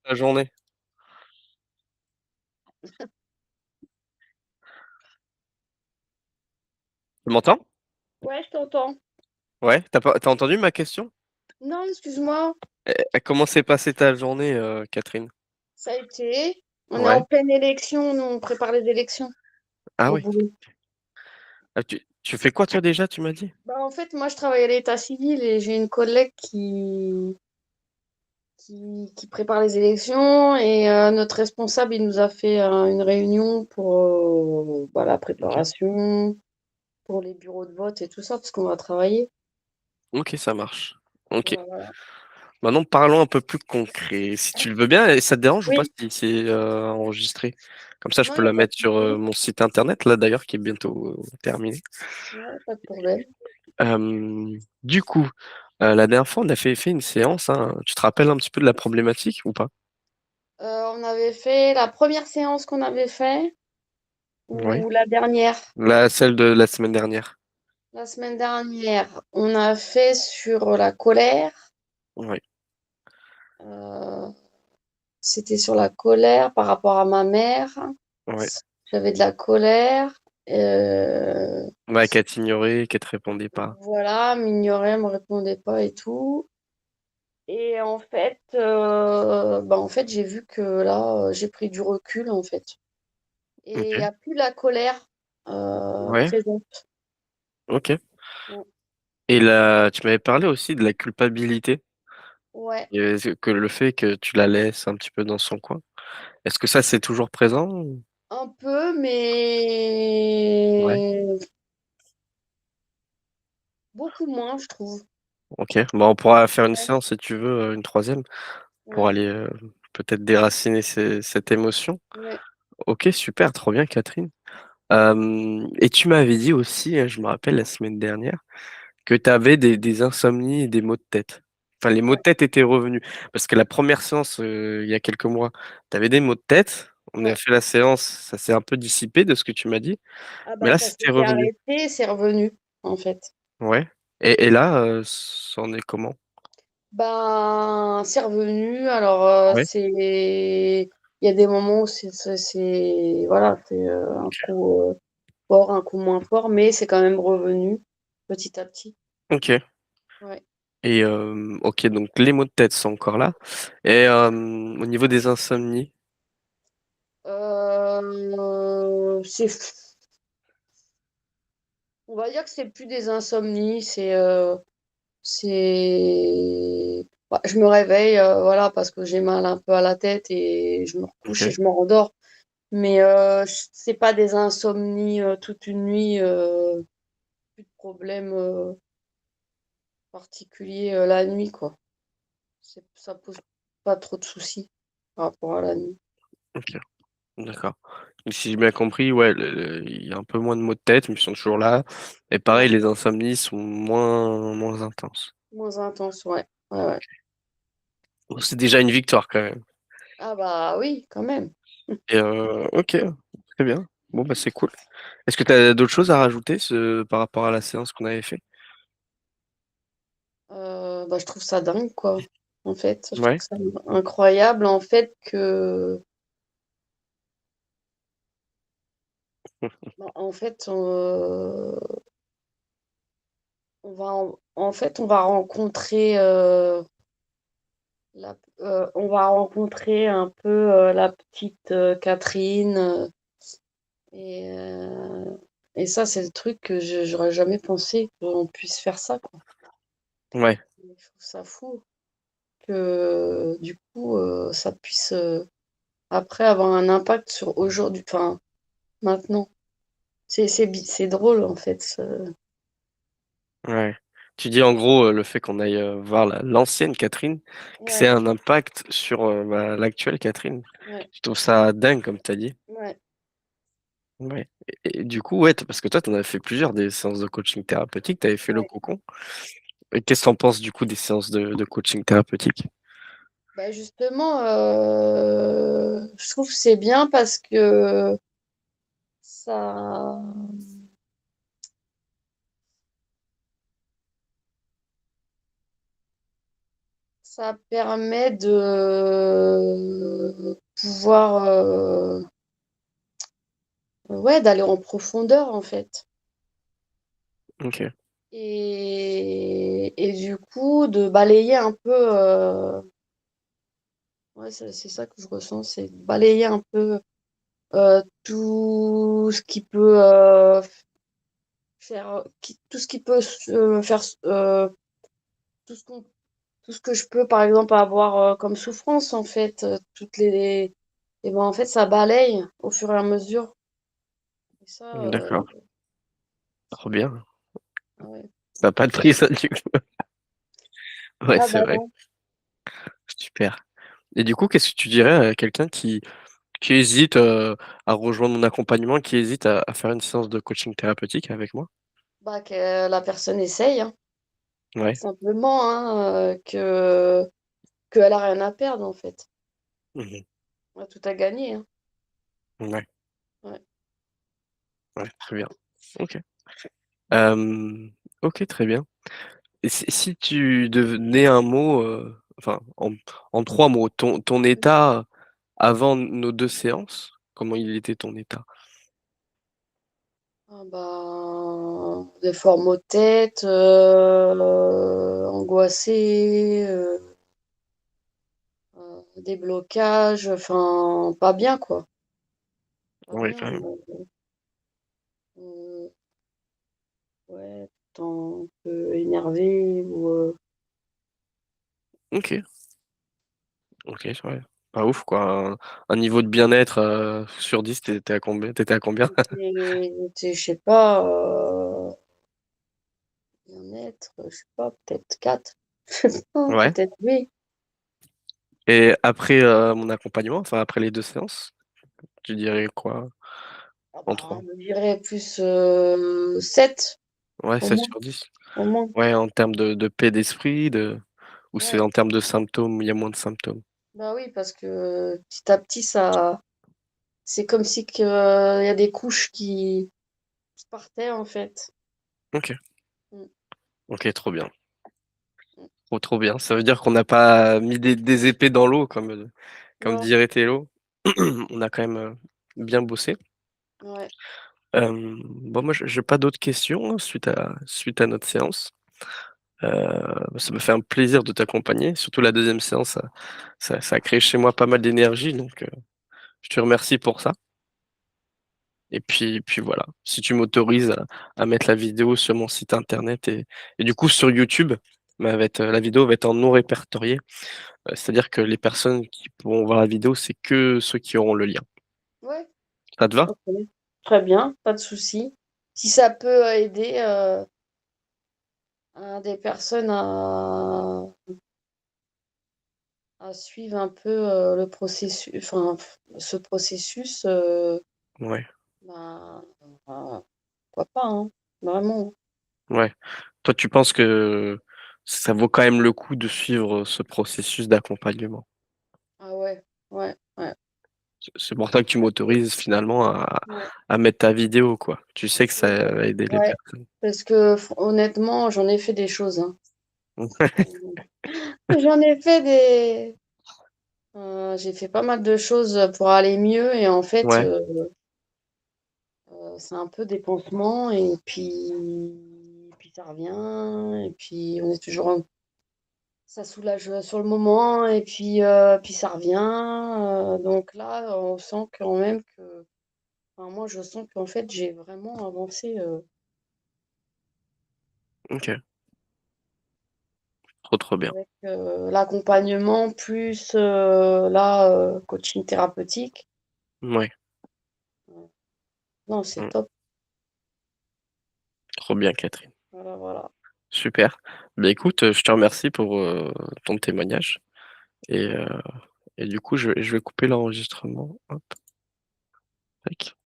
La journée. Tu m'entends? Ouais, je t'entends. Ouais, t'as entendu ma question? Non, excuse-moi, Comment s'est passée ta journée, Catherine? ça a été. On est en Ouais. pleine élection, nous, on prépare les élections Ah au oui. boulot. Ah, tu fais quoi toi déjà, tu m'as dit? Bah, en fait, moi, je travaille à l'état civil et j'ai une collègue qui prépare les élections et notre responsable, il nous a fait une réunion pour bah, la Ok. préparation, pour les bureaux de vote et tout ça, parce qu'on va travailler. Ok, ça marche. Ok. Voilà. Maintenant, parlons un peu plus concret. Si tu le veux bien, et ça te dérange ou pas Oui, si c'est enregistré? Comme ça, je non, peux il n'y a la pas de mettre sur souci. mon site internet, là d'ailleurs, qui est bientôt terminé. Ouais, pas de problème. Du coup, la dernière fois, on a fait une séance, hein. Tu te rappelles un petit peu de la problématique ou pas? On avait fait la première séance qu'on avait fait, Ouais. ou la dernière. Celle de la semaine dernière. La semaine dernière, on a fait sur la colère. Ouais. Euh, C'était sur la colère par rapport à ma mère. Ouais. J'avais de la colère. Euh, Ouais, qu'elle t'ignorait, qu'elle te répondait pas. voilà, m'ignorait, me répondait pas et tout. Et en fait, j'ai vu que là, j'ai pris du recul en fait. Et il n'y Ok. a plus la colère Ouais, présente. ok. Et là, tu m'avais parlé aussi de la culpabilité, Ouais, et que le fait que tu la laisses un petit peu dans son coin. Est-ce que ça, c'est toujours présent? un peu, Ouais. mais beaucoup moins, je trouve. Ok. Bon, on pourra faire une Ouais, séance si tu veux, une troisième, pour ouais, aller peut-être déraciner cette émotion. ouais. Ok, super, trop bien, Catherine. Et tu m'avais dit aussi, je me rappelle la semaine dernière, que tu avais des insomnies et des maux de tête. Enfin, les maux de Ouais, tête étaient revenus. Parce que la première séance, il y a quelques mois, tu avais des maux de tête. On a ouais. fait la séance, ça s'est un peu dissipé de ce que tu m'as dit. Ah Mais bah là, ça c'était s'était revenu. arrêté, c'est revenu, en fait. Ouais. Et là, c'en est comment? Ben, c'est revenu. Alors, Ouais. il y a des moments où voilà, c'est un coup fort, un coup moins fort, mais c'est quand même revenu petit à petit. Ok. Ouais. Et ok, donc les maux de tête sont encore là. Et au niveau des insomnies, Euh, c'est, on va dire que c'est plus des insomnies, bah, je me réveille, voilà, parce que j'ai mal un peu à la tête et je me recouche et ok. je me rendors. Mais c'est pas des insomnies toute une nuit, plus de problème particulier la nuit, quoi. Ça pose pas trop de soucis par rapport à la nuit. Ok. D'accord. Donc, si j'ai bien compris, ouais, il y a un peu moins de maux de tête, mais ils sont toujours là. Et pareil, Ouais, les insomnies sont moins intenses. moins intense, ouais. Ouais, ouais. Bon, c'est déjà une victoire quand même. Ah bah oui, quand même. Et ok, très bien. Bon, bah c'est cool. Est-ce que tu as d'autres choses à rajouter par rapport à la séance qu'on avait fait? Bah, je trouve ça dingue, quoi. En fait, je trouve Ouais. ça incroyable, en fait, que, bah, en fait, en fait, on va rencontrer, on va rencontrer un peu la petite Catherine, et, euh, et ça, c'est le truc que j'aurais jamais pensé qu'on puisse faire ça, quoi. Ouais. Je trouve ça fou que du coup, ça puisse après avoir un impact sur aujourd'hui, enfin maintenant. C'est drôle en fait. Ouais. Tu dis en gros le fait qu'on aille voir l'ancienne Catherine, que c'est Ouais, un impact sur l'actuelle Catherine. ouais, Je trouve ça dingue comme tu as dit. ouais, Ouais. Et du coup, ouais, parce que toi, tu en as fait plusieurs des séances de coaching thérapeutique, tu avais fait le ouais. cocon. Et qu'est-ce que tu en penses du coup des séances de coaching thérapeutique? Bah justement, je trouve que c'est bien parce que ça, Ça permet de pouvoir, ouais, d'aller en profondeur, en fait. Ok, Et du coup, de balayer un peu, ouais, c'est ça que je ressens, c'est balayer un peu tout ce qui peut faire, tout ce qui peut faire, tout ce qu'on, tout ce que je peux, par exemple, avoir comme souffrance, en fait, et ben en fait, ça balaye au fur et à mesure. Et ça, d'accord, trop bien. ouais. Ça n'a pas de prix, ça, du coup. Ouais, Ah c'est bah vrai. non. Super. Et du coup, qu'est-ce que tu dirais à quelqu'un qui hésite à rejoindre mon accompagnement, qui hésite à faire une séance de coaching thérapeutique avec moi? Bah, que la personne essaye, hein, Ouais. simplement, hein, qu'elle a rien à perdre, en fait. Mhm. Elle a tout à gagner, hein. Ouais, Ouais. ouais, très bien. Ok. Euh, ok, très bien. Et si tu devenais un mot, enfin, en trois mots, ton état avant nos deux séances, comment il était ton état? Ah bah, des forts maux de tête, angoissé, des blocages, enfin, pas bien, quoi. Pas Oui, bien. quand même. Euh, ouais, tout le temps un peu énervé ou Ok, ok, ouais. Pas ouf, quoi. Un niveau de bien-être sur 10, t'étais à combien? T'étais à combien? je sais pas, bien-être, je sais pas, peut-être 4. Je sais pas, Ouais. peut-être oui. Et après mon accompagnement, enfin après les deux séances, tu dirais quoi Ah en bah, trois? je dirais plus 7 Ouais, au 16 moins, sur 10. au moins. Ouais, en termes de paix d'esprit, ou c'est Ouais. en termes de symptômes, il y a moins de symptômes. Bah oui, parce que petit à petit, ça, c'est comme si que, il y a des couches qui partaient en fait. Ok, Mm, ok, trop bien. mm. Trop, trop bien. Ça veut dire qu'on n'a pas mis des épées dans l'eau, comme Non, dirait Théo. On a quand même bien bossé. ouais, Bon, moi, j'ai pas d'autres questions hein, suite à notre séance. Ça me fait un plaisir de t'accompagner. Surtout la deuxième séance, ça a créé chez moi pas mal d'énergie, donc je te remercie pour ça. Et puis voilà, si tu m'autorises à mettre la vidéo sur mon site internet et du coup sur YouTube, mais la vidéo va être en non répertorié. C'est-à-dire que les personnes qui pourront voir la vidéo, c'est que ceux qui auront le lien. ouais, Ça te va? ok. Très bien, pas de souci. Si ça peut aider des personnes à suivre un peu le processus, enfin, ce processus, Ouais, bah, pourquoi pas, hein, vraiment. ouais. Toi, tu penses que ça vaut quand même le coup de suivre ce processus d'accompagnement. Ah ouais, ouais, ouais, C'est pour ça que tu m'autorises finalement ouais, à mettre ta vidéo, quoi. Tu sais que ça ouais, va aider les ouais. personnes. Parce que honnêtement, j'en ai fait des choses, hein. J'en ai fait j'ai fait pas mal de choses pour aller mieux et en fait, Ouais, c'est un peu des pansements et puis ça revient et puis on est toujours ça soulage sur le moment et puis ça revient. Donc là, on sent quand même que, enfin, moi, je sens qu'en fait, j'ai vraiment avancé ok. Trop, trop bien. avec l'accompagnement plus là, coaching thérapeutique. Ouais. Euh, Non, c'est Mm. top. Trop bien, Catherine. Voilà, voilà. Super. Ben écoute, je te remercie pour ton témoignage. Et, euh, et du coup, je vais couper l'enregistrement. Hop. Tac.